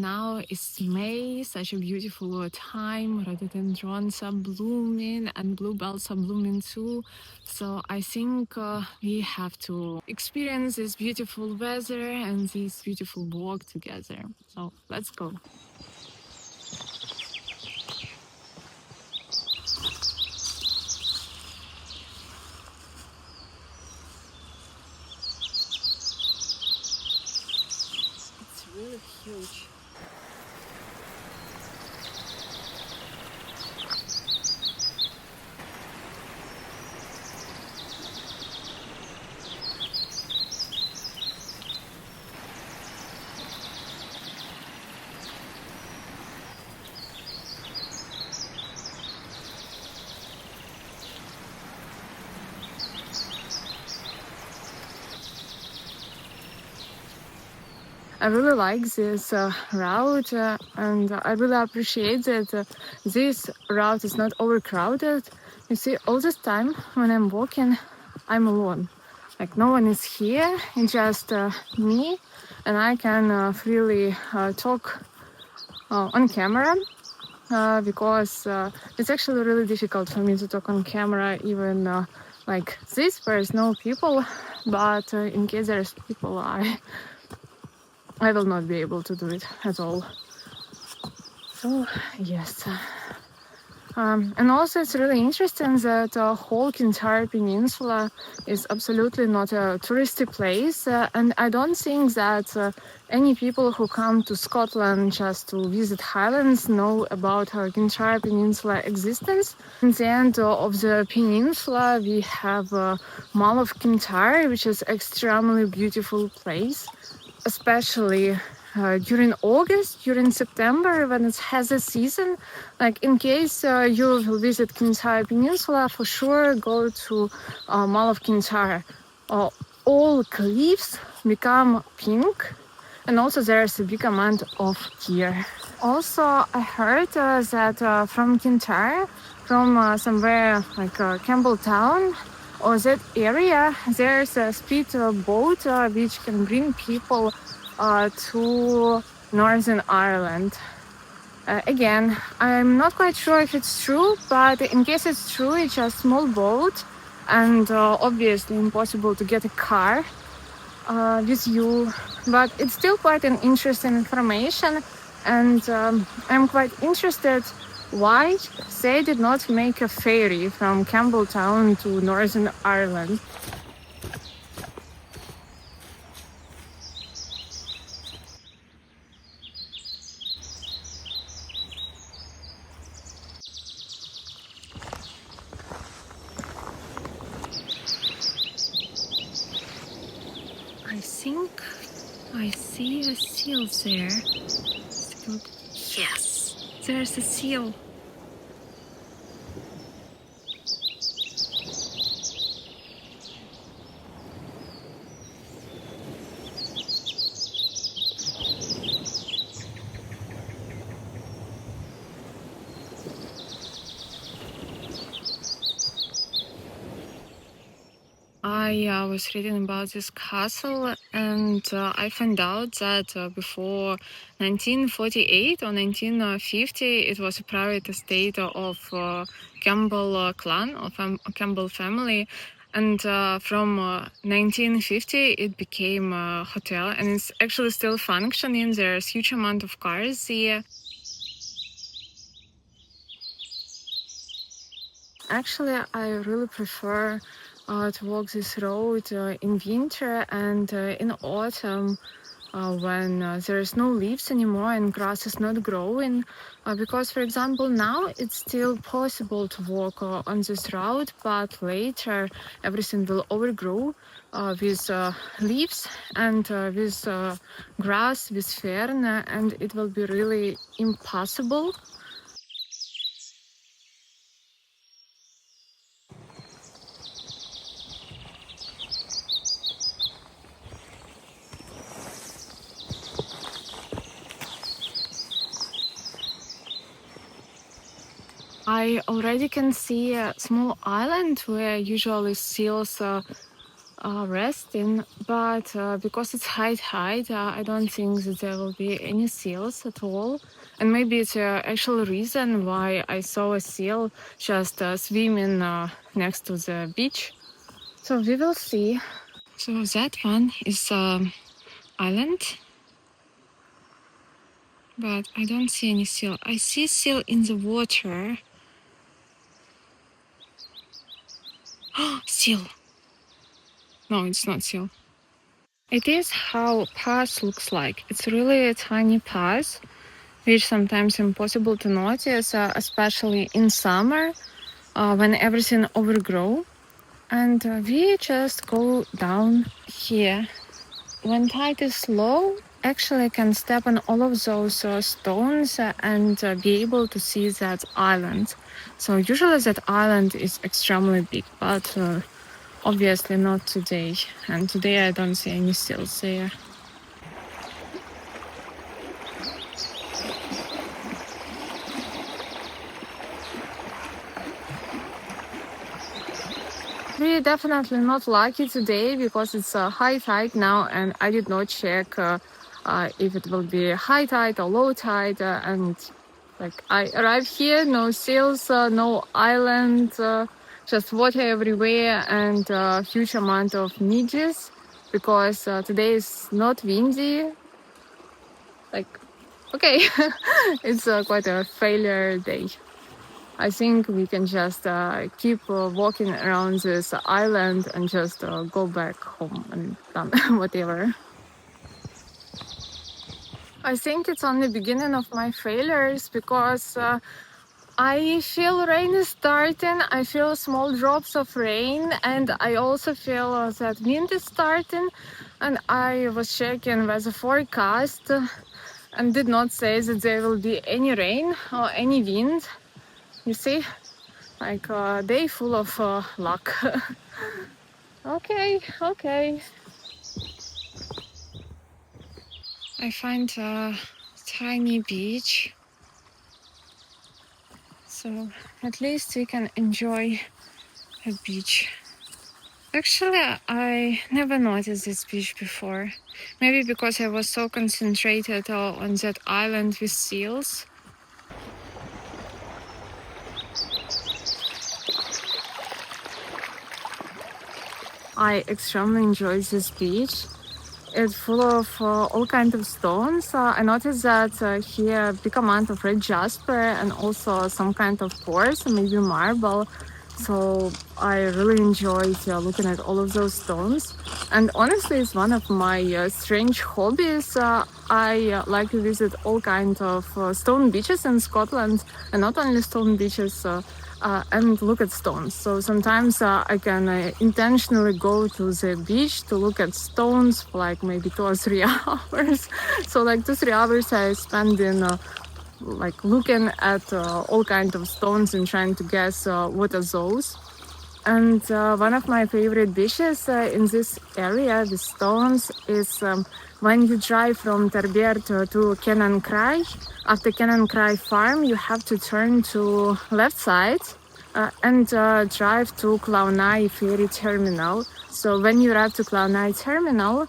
now it's May, such a beautiful time. Rhododendrons are blooming and bluebells are blooming too. So I think we have to experience this beautiful weather and this beautiful walk together. So let's go. It's really huge. I really like this route and I really appreciate that this route is not overcrowded. You see, all this time when I'm walking, I'm alone. Like no one is here, it's just me, and I can freely talk on camera because it's actually really difficult for me to talk on camera even like this, there's no people, but in case there's people, I will not be able to do it at all. So, yes. And also it's really interesting that the whole Kintyre Peninsula is absolutely not a touristy place. And I don't think that any people who come to Scotland just to visit Highlands know about Kintyre Peninsula existence. At the end of the peninsula, we have Mull of Kintyre, which is extremely beautiful place, especially during August, during September, when it has a season. Like in case you will visit Kintyre Peninsula, for sure go to Mull of Kintyre. All cliffs become pink, and also there's a big amount of deer. Also, I heard that from Kintyre, from somewhere like Campbell town, or that area, there's a speed boat which can bring people to Northern Ireland. Again, I'm not quite sure if it's true, but in case it's true, it's a small boat and obviously impossible to get a car with you, but it's still quite an interesting information, and I'm quite interested why they did not make a ferry from Campbelltown to Northern Ireland. I think I see a seal there. Yes, there's a seal. I was reading about this castle, and I found out that before 1948 or 1950 it was a private estate of Campbell clan, of Campbell family, and from 1950 it became a hotel, and it's actually still functioning. There's a huge amount of cars here. Actually, I really prefer to walk this road in winter and in autumn when there is no leaves anymore and grass is not growing. Because, for example, now it's still possible to walk on this route, but later everything will overgrow with leaves and with grass, with fern, and it will be really impossible. I already can see a small island where usually seals resting, but because it's high tide, I don't think that there will be any seals at all. And maybe it's the actual reason why I saw a seal just swimming next to the beach. So we will see. So that one is island, but I don't see any seal. I see seal in the water. Oh, seal. No, it's not seal. It is how pass looks like. It's really a tiny pass, which sometimes impossible to notice, especially in summer when everything overgrown. And we just go down here. When tide is low, actually I can step on all of those stones and be able to see that island. So usually that island is extremely big, but obviously not today. And today I don't see any seals there. We're definitely not lucky today because it's high tide now, and I did not check if it will be high tide or low tide. And like I arrived here, no seals, no island, just water everywhere, and a huge amount of midges because today is not windy. Like, okay, it's quite a failure day. I think we can just keep walking around this island and just go back home and done whatever. I think it's on the beginning of my failures because I feel rain is starting, I feel small drops of rain, and I also feel that wind is starting. And I was checking weather forecast and did not say that there will be any rain or any wind. You see? Like a day full of luck. Okay. I find a tiny beach, so at least we can enjoy a beach. Actually, I never noticed this beach before. Maybe because I was so concentrated on that island with seals. I extremely enjoy this beach. It's full of all kinds of stones. I noticed that here a big amount of red jasper and also some kind of quartz, maybe marble. So I really enjoyed looking at all of those stones. And honestly, it's one of my strange hobbies. I like to visit all kinds of stone beaches in Scotland, and not only stone beaches, and look at stones. So sometimes I can intentionally go to the beach to look at stones for like maybe 2 or 3 hours. So like 2-3 hours I spend in like looking at all kinds of stones and trying to guess what are those. And one of my favorite beaches in this area with stones is when you drive from Terbert to Kintyre. After Kintyre farm, you have to turn to left side and drive to Clowneye ferry terminal. So when you arrive to Clowneye terminal,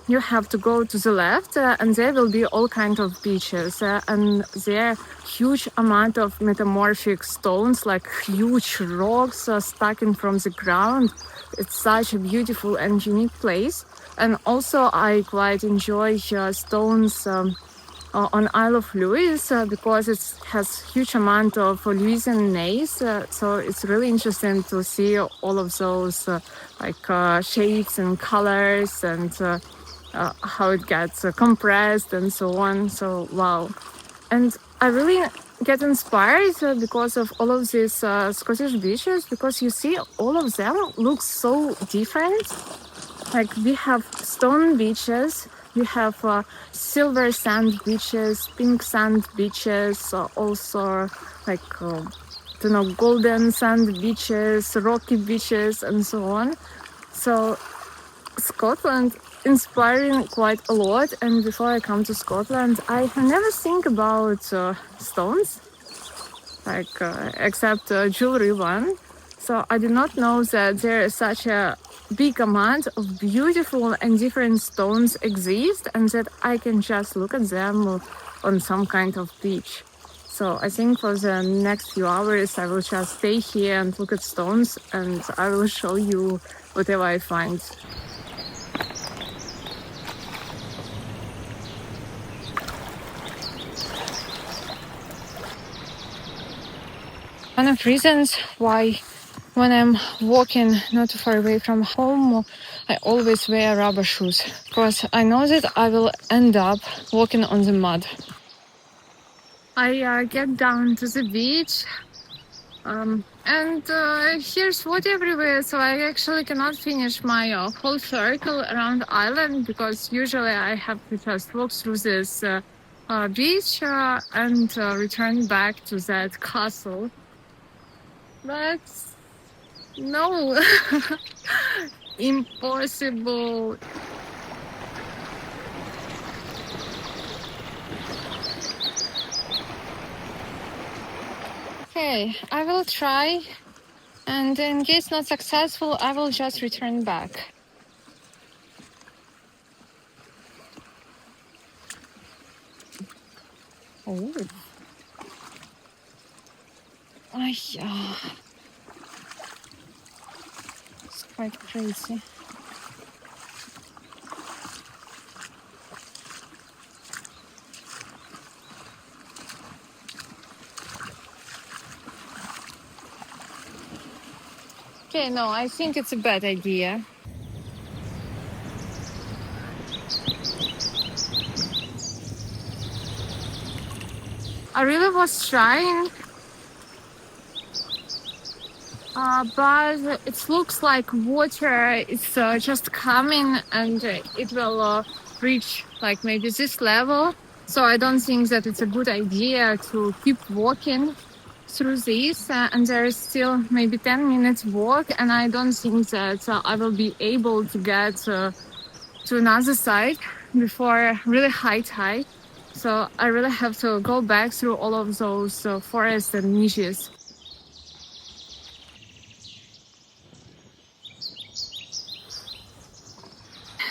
you have to go to the left and there will be all kinds of beaches and there are huge amount of metamorphic stones, like huge rocks stuck in from the ground. It's such a beautiful and unique place. And also I quite enjoy stones on Isle of Lewis because it has huge amount of Louisian gneiss, so it's really interesting to see all of those shapes and colors and how it gets compressed and so on. So wow. And I really get inspired because of all of these Scottish beaches, because you see all of them look so different. Like we have stone beaches, we have silver sand beaches, pink sand beaches, also like golden sand beaches, rocky beaches, and so on. So Scotland inspiring quite a lot. And before I come to Scotland, I never think about stones, like except jewelry one. So I did not know that there is such a big amount of beautiful and different stones exist, and that I can just look at them on some kind of beach. So I think for the next few hours I will just stay here and look at stones, and I will show you whatever I find. One of the reasons why when I'm walking not too far away from home, I always wear rubber shoes, because I know that I will end up walking on the mud. I get down to the beach, and here's water everywhere, so I actually cannot finish my whole circle around the island, because usually I have to just walk through this beach and return back to that castle. But no, impossible. Okay, I will try, and in case not successful, I will just return back. Oh. Yeah. It's quite crazy. Okay, no, I think it's a bad idea. I really was trying, but it looks like water is just coming, and it will reach like maybe this level. So I don't think that it's a good idea to keep walking through this, and there is still maybe 10 minutes walk, and I don't think that I will be able to get to another side before really high tide. So I really have to go back through all of those forests and midges.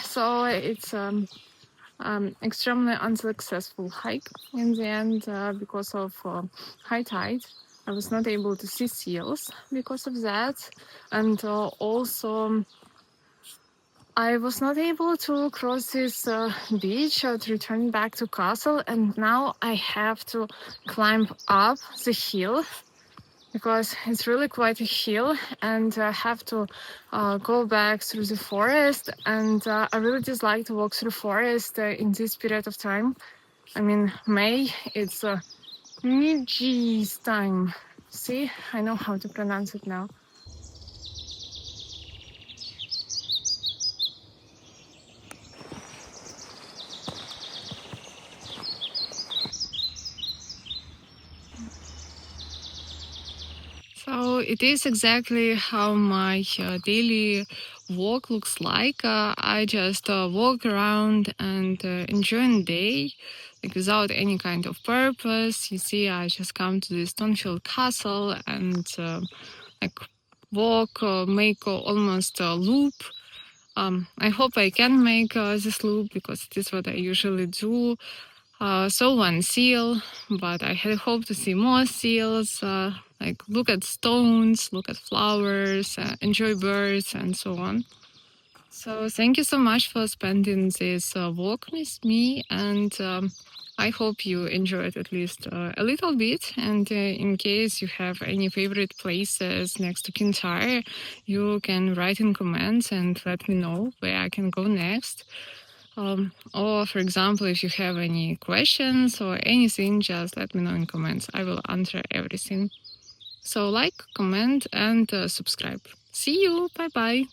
So it's extremely unsuccessful hike in the end because of high tide. I was not able to see seals because of that, and also I was not able to cross this beach to return back to castle, and now I have to climb up the hill, because it's really quite a hill, and have to go back through the forest, and I really dislike to walk through forest in this period of time. I mean, May, it's midges time. See, I know how to pronounce it now. So it is exactly how my daily walk looks like. I just walk around and enjoy the day, like without any kind of purpose. You see, I just come to the Stonefield Castle and like walk, make almost a loop. I hope I can make this loop, because it is what I usually do. Saw one seal, but I had hoped to see more seals, like look at stones, look at flowers, enjoy birds, and so on. So thank you so much for spending this walk with me, and I hope you enjoyed at least a little bit. And in case you have any favorite places next to Kintyre, you can write in comments and let me know where I can go next. Or, for example, if you have any questions or anything, just let me know in comments. I will answer everything. So like, comment, and subscribe. See you. Bye-bye.